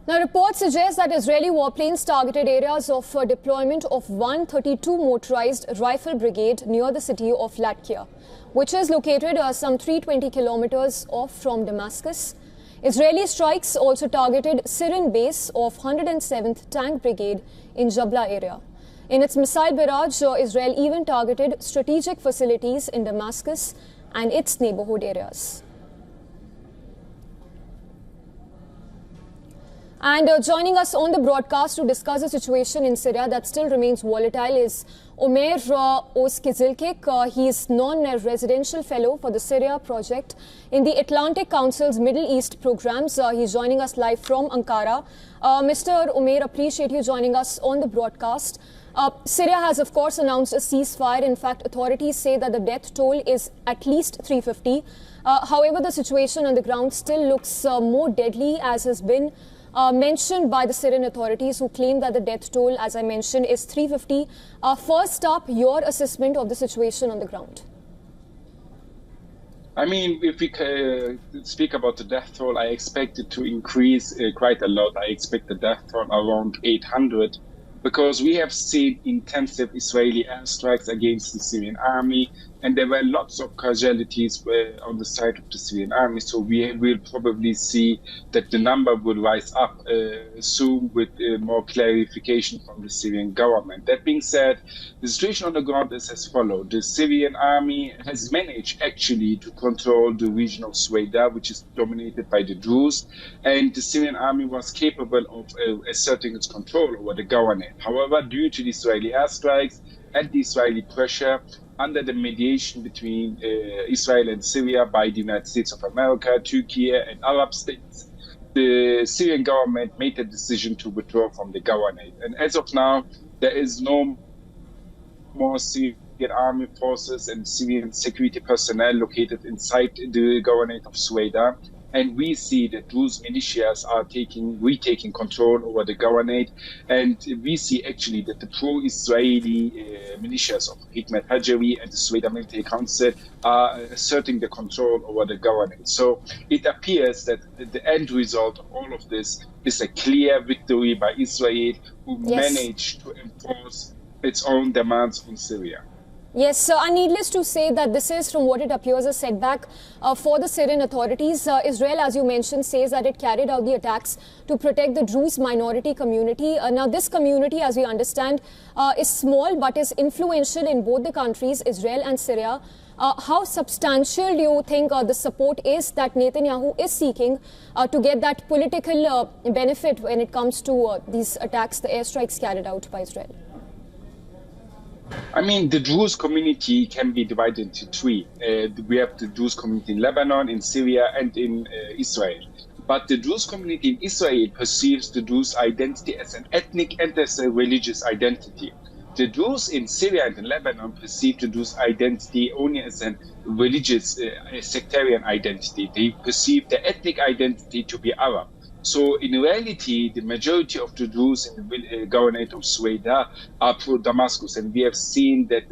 Now, reports suggest that Israeli warplanes targeted areas of deployment of 132 motorized rifle brigade near the city of Latakia, which is located some 320 kilometers off from Damascus. Israeli strikes also targeted Syrian base of 107th Tank Brigade in Jabla area. In its missile barrage, Israel even targeted strategic facilities in Damascus and its neighborhood areas. And joining us on the broadcast to discuss the situation in Syria that still remains volatile is Omer Ozkizilkik. He is non-residential fellow for the Syria project in the Atlantic Council's Middle East programs. He's joining us live from Ankara. Mr. Omer, appreciate you joining us on the broadcast. Syria has, of course, announced a ceasefire. In fact, authorities say that the death toll is at least 350. However, the situation on the ground still looks more deadly, as has been mentioned by the Syrian authorities, who claim that the death toll, as I mentioned, is 350. First up, your assessment of the situation on the ground. I mean, if we speak about the death toll, I expect it to increase quite a lot. I expect the death toll around 800, because we have seen intensive Israeli airstrikes against the Syrian army, and there were lots of casualties on the side of the Syrian army. So we will probably see that the number will rise up soon with more clarification from the Syrian government. That being said, the situation on the ground is as follows. The Syrian army has managed actually to control the region of Sueda, which is dominated by the Druze, and the Syrian army was capable of asserting its control over the governorate. However, due to the Israeli airstrikes and the Israeli pressure, under the mediation between Israel and Syria by the United States of America, Turkey, and Arab states, the Syrian government made the decision to withdraw from the governorate. And as of now, there is no more Syrian army forces and Syrian security personnel located inside the governorate of Sueda. And we see that Druze militias are retaking control over the governorate. And we see actually that the pro-Israeli militias of Ahmad Al-Sharaa and the Sueda Military Council are asserting the control over the governorate. So it appears that the end result of all of this is a clear victory by Israel, who managed to enforce its own demands on Syria. Yes, so needless to say that this is, from what it appears, a setback for the Syrian authorities. Israel, as you mentioned, says that it carried out the attacks to protect the Druze minority community. Now, this community, as we understand, is small but is influential in both the countries, Israel and Syria. How substantial do you think the support is that Netanyahu is seeking to get that political benefit when it comes to these attacks, the airstrikes carried out by Israel? I mean, the Druze community can be divided into three. We have the Druze community in Lebanon, in Syria, and in Israel. But the Druze community in Israel perceives the Druze identity as an ethnic and as a religious identity. The Druze in Syria and in Lebanon perceive the Druze identity only as a religious, sectarian identity. They perceive the ethnic identity to be Arab. So in reality, the majority of the Druze in the governorate of Sueda are pro-Damascus. And we have seen that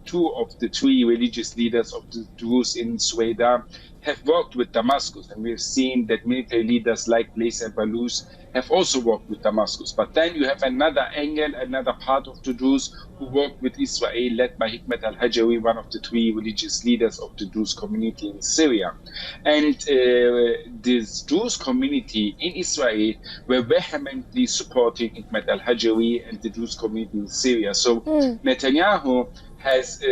two of the three religious leaders of the Druze in Sueda have worked with Damascus. And we have seen that military leaders like Blaise and Balouz have also worked with Damascus. But then you have another angle, another part of the Druze who worked with Israel, led by Ahmad Al-Sharaa, one of the three religious leaders of the Druze community in Syria. And this Druze community in Israel were vehemently supporting Ahmad Al-Sharaa and the Druze community in Syria. So Netanyahu has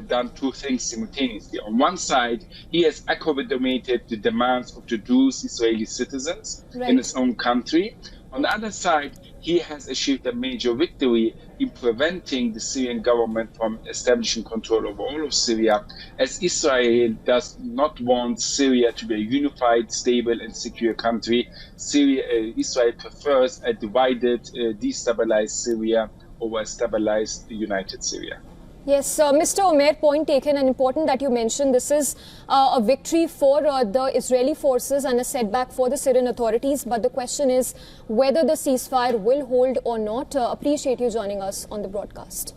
done two things simultaneously. On one side, he has accommodated the demands of the Druze Israeli citizens in his own country. On the other side, he has achieved a major victory in preventing the Syrian government from establishing control over all of Syria, as Israel does not want Syria to be a unified, stable, and secure country. Israel prefers a divided, destabilized Syria over a stabilized, united Syria. Yes, Mr. Omer, point taken, and important that you mentioned this is a victory for the Israeli forces and a setback for the Syrian authorities. But the question is whether the ceasefire will hold or not. Appreciate you joining us on the broadcast.